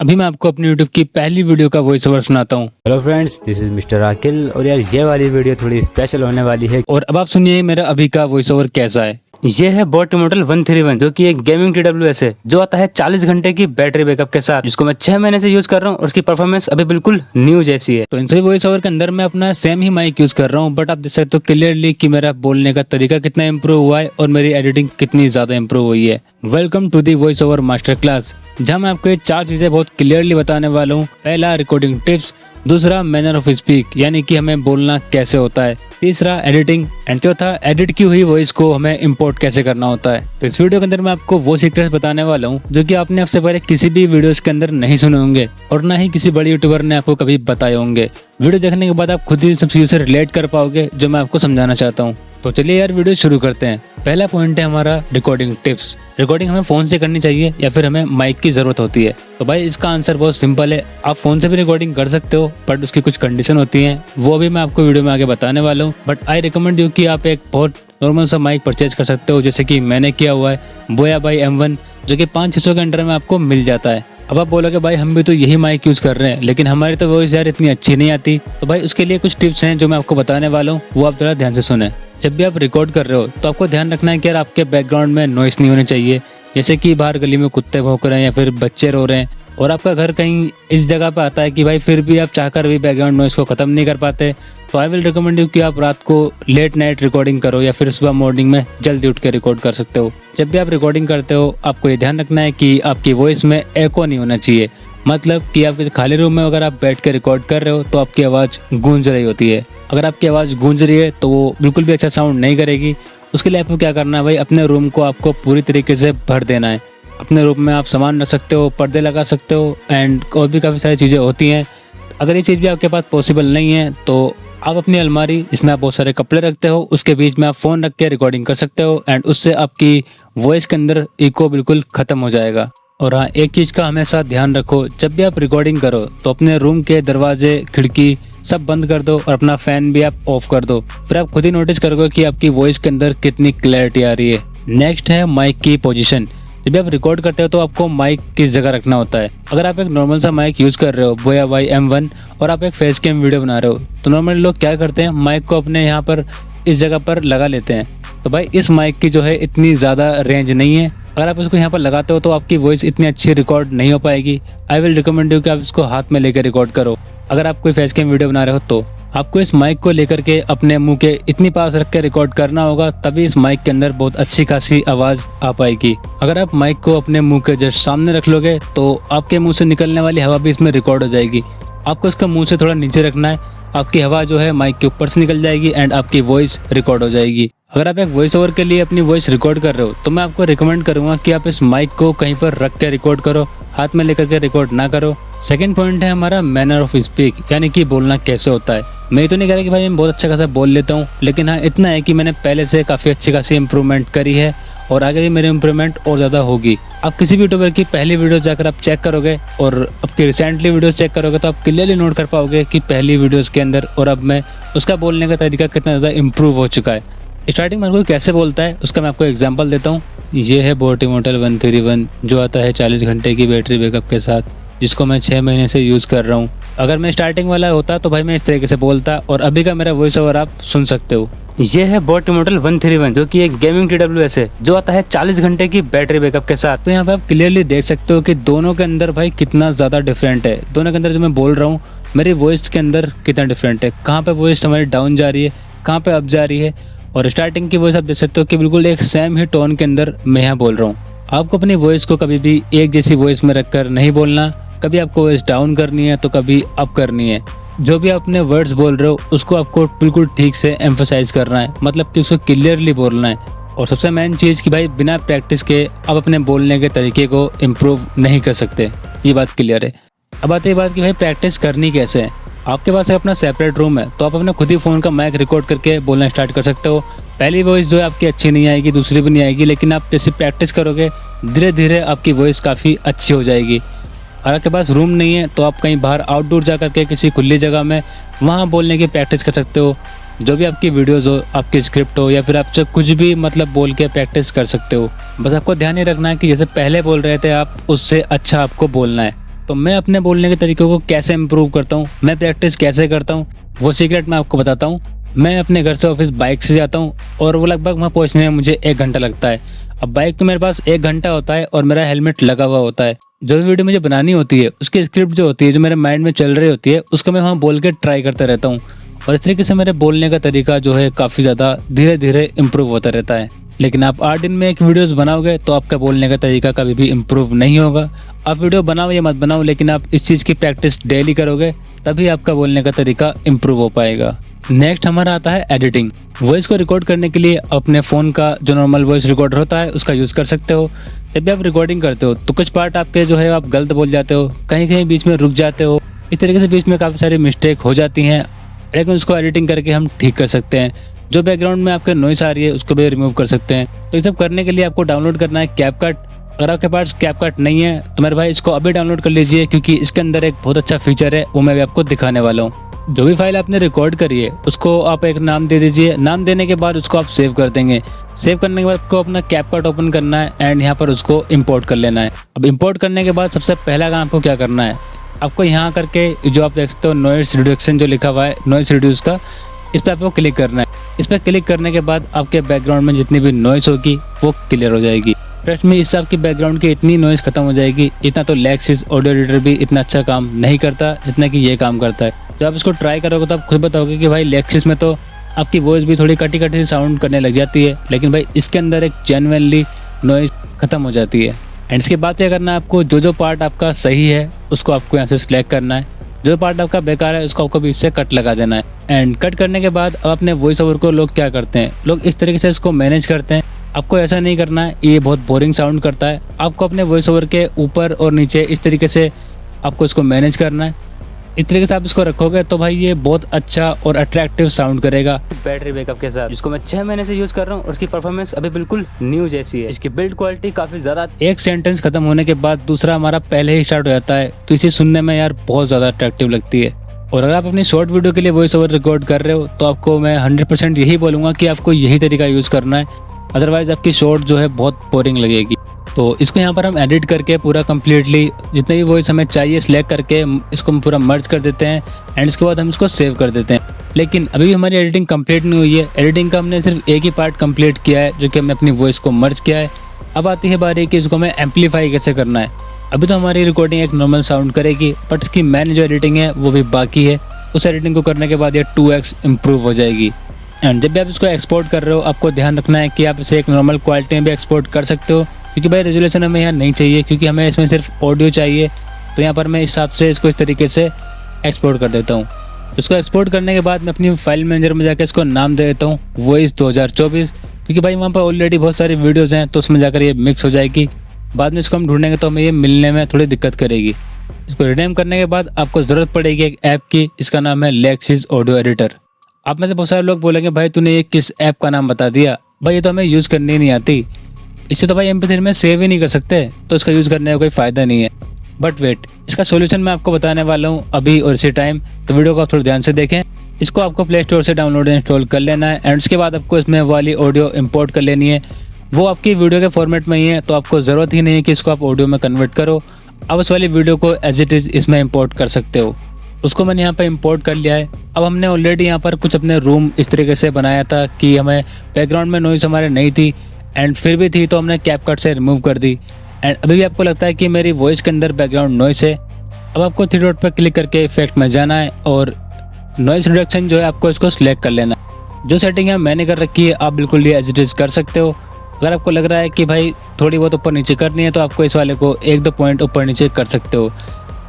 अभी मैं आपको अपनी YouTube की पहली वीडियो का वॉइस ओवर सुनाता हूँ। Hello friends, this is mister Aqil और यार ये वाली वीडियो थोड़ी स्पेशल होने वाली है। और अब आप सुनिए मेरा अभी का वॉइस ओवर कैसा है। ये है बोट मॉडल 131 जो कि एक गेमिंग TWS है जो आता है 40 घंटे की बैटरी बैकअप के साथ, जिसको मैं 6 महीने से यूज कर रहा हूँ और उसकी परफॉर्मेंस अभी बिल्कुल न्यू जैसी है। तो इन सभी वॉइस ओवर के अंदर मैं अपना सेम ही माइक यूज कर रहा हूँ, बट आप देख सकते हो क्लियरली कि मेरा बोलने का तरीका कितना इंप्रूव हुआ है और मेरी एडिटिंग कितनी ज्यादा इंप्रूव हुई है। Welcome to the voice over master class, जहाँ मैं आपको ये 4 चीजें बहुत क्लियरली बताने वाला हूँ। पहला, रिकॉर्डिंग टिप्स। दूसरा, मैनर ऑफ स्पीक यानी कि हमें बोलना कैसे होता है। तीसरा, एडिटिंग। एंड चौथा, एडिट की हुई वॉइस को हमें इंपोर्ट कैसे करना होता है। तो इस वीडियो के अंदर मैं आपको वो सीक्रेट्स बताने वाला हूँ जो कि आपने सबसे पहले किसी भी वीडियोस के अंदर नहीं सुने होंगे और ना ही किसी बड़े यूट्यूबर ने आपको कभी बताए होंगे। वीडियो देखने के बाद आप खुद ही सब चीजों से रिलेट कर पाओगे जो मैं आपको समझाना चाहता हूँ। तो चलिए यार वीडियो शुरू करते हैं। पहला पॉइंट है हमारा रिकॉर्डिंग टिप्स। रिकॉर्डिंग हमें फोन से करनी चाहिए या फिर हमें माइक की जरूरत होती है? तो भाई इसका आंसर बहुत सिंपल है, आप फोन से भी रिकॉर्डिंग कर सकते हो, बट उसकी कुछ कंडीशन होती हैं, वो भी मैं आपको वीडियो में आगे बताने वाला हूँ। बट आई रिकमेंड यू कि आप एक बहुत नॉर्मल सा माइक परचेज कर सकते हो, जैसे कि मैंने किया हुआ है बोया बाई M1, जो कि 500-600 के अंडर में आपको मिल जाता है। अब आप बोलोगे भाई हम भी तो यही माइक यूज कर रहे हैं लेकिन हमारी तो वॉइस यार इतनी अच्छी नहीं आती। तो भाई उसके लिए कुछ टिप्स हैं जो मैं आपको बताने वाला हूँ, वो आप जरा ध्यान से सुने। जब भी आप रिकॉर्ड कर रहे हो तो आपको ध्यान रखना है कि यार आपके बैकग्राउंड में नॉइस नहीं होनी चाहिए, जैसे कि बाहर गली में कुत्ते भौंक रहे हैं या फिर बच्चे रो रहे हैं और आपका घर कहीं इस जगह पे आता है कि भाई फिर भी आप चाहकर भी बैकग्राउंड नॉइस को खत्म नहीं कर पाते। तो आई विल रिकमेंड यू कि आप रात को लेट नाइट रिकॉर्डिंग करो या फिर सुबह मॉर्निंग में जल्दी उठ के रिकॉर्ड कर सकते हो। जब भी आप रिकॉर्डिंग करते हो आपको ये ध्यान रखना है कि आपकी वॉइस में एको नहीं होना चाहिए, मतलब कि आप खाली रूम में अगर आप बैठ के रिकॉर्ड कर रहे हो तो आपकी आवाज़ गूंज रही होती है। अगर आपकी आवाज़ गूंज रही है तो वो बिल्कुल भी अच्छा साउंड नहीं करेगी। उसके लिए आपको क्या करना है भाई, अपने रूम को आपको पूरी तरीके से भर देना है। अपने रूम में आप सामान रख सकते हो, पर्दे लगा सकते हो एंड और भी काफ़ी सारी चीज़ें होती हैं। अगर ये चीज़ भी आपके पास पॉसिबल नहीं है तो आप अपनी अलमारी जिसमें आप बहुत सारे कपड़े रखते हो उसके बीच में आप फ़ोन रख के रिकॉर्डिंग कर सकते हो एंड उससे आपकी वॉइस के अंदर इको बिल्कुल ख़त्म हो जाएगा। और हाँ, एक चीज़ का हमेशा ध्यान रखो, जब भी आप रिकॉर्डिंग करो तो अपने रूम के दरवाजे खिड़की सब बंद कर दो और अपना फ़ैन भी आप ऑफ कर दो। फिर आप खुद ही नोटिस करोगे कि आपकी वॉइस के अंदर कितनी क्लैरिटी आ रही है। नेक्स्ट है माइक की पोजीशन। जब भी आप रिकॉर्ड करते हो तो आपको माइक किस जगह रखना होता है। अगर आप एक नॉर्मल सा माइक यूज़ कर रहे हो बोया बाई M1 और आप एक फेस कैम वीडियो बना रहे हो तो नॉर्मली लोग क्या करते हैं, माइक को अपने यहाँ पर इस जगह पर लगा लेते हैं। तो भाई इस माइक की जो है इतनी ज़्यादा रेंज नहीं है। अगर आप इसको यहाँ पर लगाते हो तो आपकी वॉइस इतनी अच्छी रिकॉर्ड नहीं हो पाएगी। आई विल रिकमेंड यू कि आप इसको हाथ में लेकर रिकॉर्ड करो। अगर आप कोई फेस कैम वीडियो बना रहे हो तो आपको इस माइक को लेकर के अपने मुंह के इतनी पास रख के रिकॉर्ड करना होगा, तभी इस माइक के अंदर बहुत अच्छी खासी आवाज़ आ पाएगी। अगर आप माइक को अपने मुंह के जस्ट सामने रख लोगे तो आपके मुंह से निकलने वाली हवा भी इसमें रिकॉर्ड हो जाएगी। आपको इसका मुंह से थोड़ा नीचे रखना है, आपकी हवा जो है माइक के ऊपर से निकल जाएगी एंड आपकी वॉइस रिकॉर्ड हो जाएगी। अगर आप एक वॉइस ओवर के लिए अपनी वॉइस रिकॉर्ड कर रहे हो तो मैं आपको रिकमेंड करूंगा कि आप इस माइक को कहीं पर रख के रिकॉर्ड करो, हाथ में लेकर के रिकॉर्ड ना करो। सेकंड पॉइंट है हमारा मैनर ऑफ स्पीक, यानी कि बोलना कैसे होता है। मैं तो नहीं कह रहा कि भाई मैं बहुत अच्छा खासा बोल लेता हूँ, लेकिन हाँ इतना है कि मैंने पहले से काफ़ी अच्छी खासी इंप्रूवमेंट करी है और आगे भी मेरी इंप्रूवमेंट और ज़्यादा होगी। आप किसी भी यूट्यूबर की पहली वीडियो जाकर आप चेक करोगे और आपकी रिसेंटली वीडियोस चेक करोगे तो आप क्लियरली नोट कर पाओगे कि पहली वीडियोस के अंदर और अब में उसका बोलने का तरीका कितना ज़्यादा इंप्रूव हो चुका है। स्टार्टिंग में कोई कैसे बोलता है उसका मैं आपको एग्जांपल देता हूँ। ये है बोट मॉडल 131 जो आता है 40 घंटे की बैटरी बैकअप के साथ, जिसको मैं 6 महीने से यूज़ कर रहा हूँ। अगर मैं स्टार्टिंग वाला होता तो भाई मैं इस तरीके से बोलता और अभी का मेरा वॉइस ओवर आप सुन सकते हो। ये है बोट मॉडल 131 जो कि एक गेमिंग TWS है जो आता है 40 घंटे की बैटरी बैकअप के साथ। तो यहाँ पे आप क्लियरली देख सकते हो कि दोनों के अंदर भाई कितना ज़्यादा डिफरेंट है। दोनों के अंदर जो मैं बोल रहा हूँ मेरी वॉइस के अंदर कितना डिफरेंट है, कहाँ पे वॉइस हमारी डाउन जा रही है, कहाँ पे अप जा रही है। और स्टार्टिंग की वॉइस आप देख सकते हो कि बिल्कुल एक सेम ही टोन के अंदर मैं यहाँ बोल रहा हूँ। आपको अपनी वॉइस को कभी भी एक जैसी वॉइस में रखकर नहीं बोलना, कभी आपको वॉइस डाउन करनी है तो कभी अप करनी है। जो भी आप अपने वर्ड्स बोल रहे हो उसको आपको बिल्कुल ठीक से एम्फसाइज करना है, मतलब कि उसको क्लियरली बोलना है। और सबसे मेन चीज़ कि भाई बिना प्रैक्टिस के आप अपने बोलने के तरीके को इम्प्रूव नहीं कर सकते, ये बात क्लियर है। अब आती है बात कि भाई प्रैक्टिस करनी कैसे है। आपके पास अपना सेपरेट रूम है तो आप अपने खुद ही फ़ोन का माइक रिकॉर्ड करके बोलना स्टार्ट कर सकते हो। पहली वॉइस जो है आपकी अच्छी नहीं आएगी, दूसरी भी नहीं आएगी, लेकिन आप जैसे प्रैक्टिस करोगे धीरे धीरे आपकी वॉइस काफ़ी अच्छी हो जाएगी। अगर आपके पास रूम नहीं है तो आप कहीं बाहर आउटडोर जा करके किसी खुली जगह में वहाँ बोलने की प्रैक्टिस कर सकते हो। जो भी आपकी वीडियोज़ हो, आपकी स्क्रिप्ट हो या फिर आपसे कुछ भी मतलब बोल के प्रैक्टिस कर सकते हो। बस आपको ध्यान ही रखना है कि जैसे पहले बोल रहे थे आप उससे अच्छा आपको बोलना है। तो मैं अपने बोलने के तरीकों को कैसे इम्प्रूव करता हूँ, मैं प्रैक्टिस कैसे करता हूँ, वो सीक्रेट मैं आपको बताता हूँ। मैं अपने घर से ऑफिस बाइक से जाता हूँ और वो लगभग वहाँ पहुँचने में मुझे 1 घंटा लगता है। अब बाइक पे मेरे पास 1 घंटा होता है और मेरा हेलमेट लगा हुआ होता है। जो भी वीडियो मुझे बनानी होती है उसकी स्क्रिप्ट जो होती है, जो मेरे माइंड में चल रही होती है, उसको मैं वहाँ बोल के ट्राई करता रहता हूँ और इस तरीके से मेरे बोलने का तरीका जो है काफ़ी ज़्यादा धीरे धीरे इम्प्रूव होता रहता है। लेकिन आप 8 दिन में एक वीडियोस बनाओगे तो आपका बोलने का तरीका कभी भी इम्प्रूव नहीं होगा। आप वीडियो बनाओ या मत बनाओ, लेकिन आप इस चीज़ की प्रैक्टिस डेली करोगे तभी आपका बोलने का तरीका इम्प्रूव हो पाएगा। नेक्स्ट हमारा आता है एडिटिंग। वॉइस को रिकॉर्ड करने के लिए अपने फ़ोन का जो नॉर्मल वॉइस रिकॉर्डर होता है उसका यूज़ कर सकते हो। जब भी आप रिकॉर्डिंग करते हो तो कुछ पार्ट आपके जो है आप गलत बोल जाते हो, कहीं कहीं बीच में रुक जाते हो, इस तरीके से बीच में काफ़ी सारी मिस्टेक हो जाती हैं, लेकिन उसको एडिटिंग करके हम ठीक कर सकते हैं। जो बैकग्राउंड में आपके नॉइस आ रही है उसको भी रिमूव कर सकते हैं। तो ये सब करने के लिए आपको डाउनलोड करना है कैपकट। अगर आपके पास कैपकट नहीं है तो मेरे भाई इसको अभी डाउनलोड कर लीजिए, क्योंकि इसके अंदर एक बहुत अच्छा फीचर है, वो मैं भी आपको दिखाने वाला हूँ। जो भी फाइल आपने रिकॉर्ड करी है उसको आप एक नाम दे दीजिए। नाम देने के बाद उसको आप सेव कर देंगे। सेव करने के बाद आपको अपना कैपकट ओपन करना है एंड यहाँ पर उसको इंपोर्ट कर लेना है। अब इंपोर्ट करने के बाद सबसे पहला काम आपको क्या करना है, आपको यहाँ करके जो आप देख सकते हो नॉइस रिडक्शन जो लिखा हुआ है, नॉइस रिड्यूस का, इस पर आपको क्लिक करना है। इस पर क्लिक करने के बाद आपके बैकग्राउंड में जितनी भी नॉइस होगी वो क्लियर हो जाएगी। ट्रस्ट में इससे आपकी बैकग्राउंड की इतनी नॉइस खत्म हो जाएगी। इतना तो लेक्सिस ऑडियो एडिटर भी इतना अच्छा काम नहीं करता जितना कि ये काम करता है। जब आप इसको ट्राई करोगे तो आप खुद बताओगे कि भाई लेक्सिस में तो आपकी वॉइस भी थोड़ी कटी कटी साउंड करने लग जाती है, लेकिन भाई इसके अंदर एक जेन्युइनली नॉइस खत्म हो जाती है। एंड इसके बाद क्या करना है, आपको जो पार्ट आपका सही है उसको आपको यहाँ से सिलेक्ट करना है, जो पार्ट आपका बेकार है उसको आपको बीच से कट लगा देना है। एंड कट करने के बाद अब अपने वॉइस ओवर को लोग क्या करते हैं, लोग इस तरीके से इसको मैनेज करते हैं। आपको ऐसा नहीं करना है, ये बहुत बोरिंग साउंड करता है। आपको अपने वॉइस ओवर के ऊपर और नीचे इस तरीके से आपको इसको मैनेज करना है। इस तरीके से आप इसको रखोगे तो भाई ये बहुत अच्छा और अट्रैक्टिव साउंड करेगा। बैटरी बैकअप के साथ जिसको मैं 6 महीने से यूज कर रहा हूँ और उसकी परफॉर्मेंस अभी बिल्कुल न्यू जैसी है। इसकी बिल्ड क्वालिटी काफी ज्यादा। एक सेंटेंस खत्म होने के बाद दूसरा हमारा पहले ही स्टार्ट हो जाता है, तो इसे सुनने में यार बहुत ज्यादा अट्रैक्टिव लगती है। और अगर आप अपनी शॉर्ट वीडियो के लिए वॉइस ओवर रिकॉर्ड कर रहे हो तो आपको मैं 100% यही बोलूँगा कि आपको यही तरीका यूज़ करना है, अदरवाइज आपकी शॉर्ट जो है बहुत बोरिंग लगेगी। तो इसको यहाँ पर हम एडिट करके पूरा कम्प्लीटली जितने भी वॉइस हमें चाहिए सिलेक्ट करके इसको हम पूरा मर्ज कर देते हैं एंड इसके बाद हम इसको सेव कर देते हैं। लेकिन अभी भी हमारी एडिटिंग कंप्लीट नहीं हुई है। एडिटिंग का हमने सिर्फ एक ही पार्ट कंप्लीट किया है, जो कि हमने अपनी वॉइस को मर्ज किया है। अब आती है बारी कि इसको हमें एम्पलीफाई कैसे करना है। अभी तो हमारी रिकॉर्डिंग एक नॉर्मल साउंड करेगी, बट इसकी मेन जो एडिटिंग है वो भी बाकी है। उस एडिटिंग को करने के बाद ये 2x इम्प्रूव हो जाएगी। एंड जब भी आप इसको एक्सपोर्ट कर रहे हो आपको ध्यान रखना है कि आप इसे एक नॉर्मल क्वालिटी में भी एक्सपोर्ट कर सकते हो, क्योंकि भाई रेजोल्यूशन हमें यहाँ नहीं चाहिए, क्योंकि हमें इसमें सिर्फ ऑडियो चाहिए। तो यहाँ पर मैं इस हिसाब से इसको इस तरीके से एक्सपोर्ट कर देता हूँ। इसको एक्सपोर्ट करने के बाद मैं अपनी फाइल मैनेजर में जाकर इसको नाम दे देता हूँ वॉइस 2024, क्योंकि भाई वहाँ पर ऑलरेडी बहुत सारी वीडियोज़ हैं तो उसमें जाकर ये मिक्स हो जाएगी। बाद में इसको हम ढूंढेंगे तो हमें ये मिलने में थोड़ी दिक्कत करेगी। इसको रिनेम करने के बाद आपको ज़रूरत पड़ेगी एक ऐप की, इसका नाम है लेक्सिस ऑडियो एडिटर। आप में से बहुत सारे लोग बोलेंगे भाई तूने ये किस ऐप का नाम बता दिया, भाई ये तो हमें यूज़ करनी नहीं आती, इससे तो भाई MP3 में सेव ही नहीं कर सकते, तो इसका यूज़ करने का कोई फ़ायदा नहीं है। बट वेट, इसका सोल्यूशन मैं आपको बताने वाला हूँ अभी और इसी टाइम, तो वीडियो को आप थोड़ा ध्यान से देखें। इसको आपको प्ले स्टोर से डाउनलोड इंस्टॉल कर लेना है एंड उसके बाद आपको इसमें वाली ऑडियो इंपोर्ट कर लेनी है। वो आपकी वीडियो के फॉर्मेट में ही है, तो आपको ज़रूरत ही नहीं है कि इसको आप ऑडियो में कन्वर्ट करो। अब उस वाली वीडियो को एज इट इज़ इसमें इंपोर्ट कर सकते हो। उसको मैंने यहाँ पर इंपोर्ट कर लिया है। अब हमने ऑलरेडी यहाँ पर कुछ अपने रूम इस तरीके से बनाया था कि हमें बैकग्राउंड में नॉइस हमारे नहीं थी एंड फिर भी थी, तो हमने कैपकट से रिमूव कर दी। एंड अभी भी आपको लगता है कि मेरी वॉइस के अंदर बैकग्राउंड नॉइस है। अब आपको 3 डॉट पर क्लिक करके इफेक्ट में जाना है और नॉइस रिडक्शन जो है आपको इसको सिलेक्ट कर लेना है। जो सेटिंग है मैंने कर रखी है, आप बिल्कुल ये एज इट इज़ कर सकते हो। अगर आपको लग रहा है कि भाई थोड़ी बहुत ऊपर नीचे करनी है तो आपको इस वाले को 1-2 पॉइंट ऊपर नीचे कर सकते हो।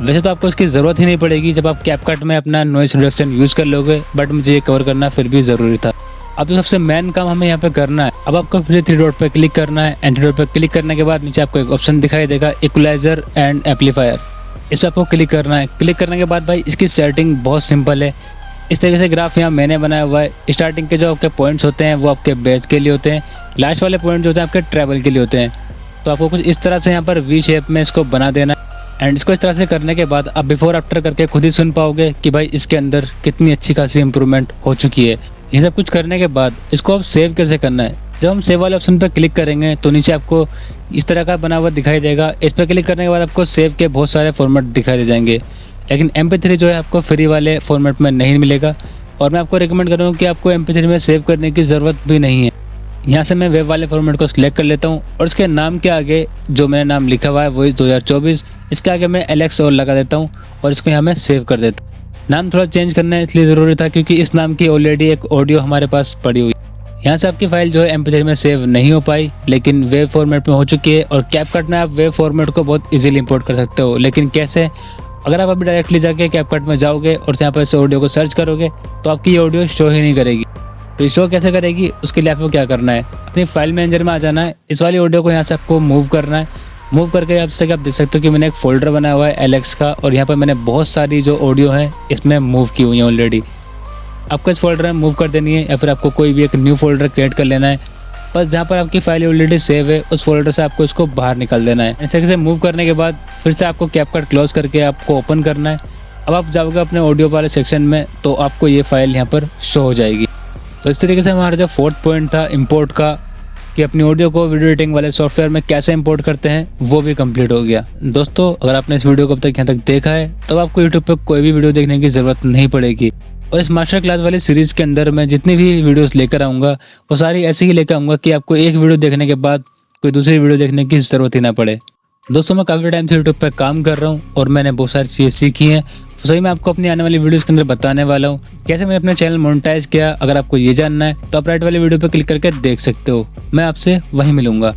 वैसे तो आपको इसकी ज़रूरत ही नहीं पड़ेगी जब आप कैपकट में अपना नॉइस रिडक्शन यूज़ कर लोगे, बट मुझे ये कवर करना फिर भी ज़रूरी था। अब तो सबसे मेन काम हमें यहाँ पे करना है। अब आपको फिर 3 डॉट पे क्लिक करना है एंड 3 डॉट पे क्लिक करने के बाद नीचे आपको एक ऑप्शन दिखाई देगा इक्वलाइजर एंड एम्पलीफायर। इस पर आपको क्लिक करना है। क्लिक करने के बाद भाई इसकी सेटिंग बहुत सिंपल है। इस तरीके से ग्राफ यहाँ मैंने बनाया हुआ है। स्टार्टिंग के जो आपके पॉइंट्स होते हैं वो आपके बेस के लिए होते हैं, लास्ट वाले पॉइंट जो होते हैं आपके ट्रैवल के लिए होते हैं। तो आपको कुछ इस तरह से यहाँ पर वी शेप में इसको बना देना एंड इसको इस तरह से करने के बाद आप बिफोर आफ्टर करके खुद ही सुन पाओगे कि भाई इसके अंदर कितनी अच्छी खासी इंप्रूवमेंट हो चुकी है। ये सब कुछ करने के बाद इसको अब सेव कैसे करना है, जब हम सेव वाले ऑप्शन पर क्लिक करेंगे तो नीचे आपको इस तरह का बना हुआ दिखाई देगा। इस पर क्लिक करने के बाद आपको सेव के बहुत सारे फॉर्मेट दिखाई दे जाएंगे, लेकिन MP3 जो है आपको फ्री वाले फॉर्मेट में नहीं मिलेगा। और मैं आपको रिकमेंड करूँगा कि आपको MP3 में सेव करने की ज़रूरत भी नहीं है। यहाँ से मैं वेब वाले फॉर्मेट को सिलेक्ट कर लेता हूँ और इसके नाम के आगे जो मैंने नाम लिखा हुआ है वही 2024, इसके आगे मैं LX और लगा देता हूँ और इसको यहाँ मैं सेव कर देता हूँ। नाम थोड़ा चेंज करना है इसलिए ज़रूरी था क्योंकि इस नाम की ऑलरेडी एक ऑडियो हमारे पास पड़ी हुई। यहाँ से आपकी फाइल जो है MP3 में सेव नहीं हो पाई, लेकिन वेब फॉर्मेट में हो चुकी है। और कैपकट में आप वेब फॉर्मेट को बहुत इजीली इंपोर्ट कर सकते हो, लेकिन कैसे? अगर आप अभी डायरेक्टली जाके कैपकट में जाओगे और यहाँ पर इस ऑडियो को सर्च करोगे तो आपकी ये ऑडियो शो ही नहीं करेगी। तो ये शो कैसे करेगी? उसके लिए आपको क्या करना है, अपनी फाइल मैनेजर में आ जाना है। इस वाली ऑडियो को यहाँ से आपको मूव करना है। मूव करके आप से आप देख सकते हो कि मैंने एक फोल्डर बनाया हुआ है LX का, और यहाँ पर मैंने बहुत सारी जो ऑडियो है इसमें मूव की हुई है ऑलरेडी। आपको इस फोल्डर में मूव कर देनी है या फिर आपको कोई भी एक न्यू फोल्डर क्रिएट कर लेना है। बस जहाँ पर आपकी फाइल ऑलरेडी सेव है उस फोल्डर से आपको इसको बाहर निकाल देना है। इस तरीके से मूव करने के बाद फिर से आपको कैपकट क्लोज करके आपको ओपन करना है। अब आप जाओगे अपने ऑडियो वाले सेक्शन में तो आपको ये फाइल यहाँ पर शो हो जाएगी। तो इस तरीके से हमारा जो 4th पॉइंट था इंपोर्ट का, कि अपनी ऑडियो को वीडियो एडिटिंग वाले सॉफ्टवेयर में कैसे इंपोर्ट करते हैं, वो भी कंप्लीट हो गया। दोस्तों, अगर आपने इस वीडियो को अब तक यहाँ तक देखा है तो आपको यूट्यूब पर कोई भी वीडियो देखने की ज़रूरत नहीं पड़ेगी। और इस मास्टर क्लास वाली सीरीज़ के अंदर मैं जितनी भी वीडियोस लेकर आऊँगा वो सारी ऐसी ही लेकर आऊँगा कि आपको एक वीडियो देखने के बाद कोई दूसरी वीडियो देखने की ज़रूरत ही ना पड़े। दोस्तों, मैं काफ़ी टाइम से यूट्यूब पर काम कर रहा हूँ और मैंने बहुत सारी चीज़ें सीखी हैं। तो सही मैं आपको अपनी आने वाली वीडियोस के अंदर बताने वाला हूँ कैसे मैंने अपना चैनल मोनेटाइज किया। अगर आपको ये जानना है तो आप राइट वाली वीडियो पर क्लिक करके देख सकते हो। मैं आपसे वहीं मिलूंगा।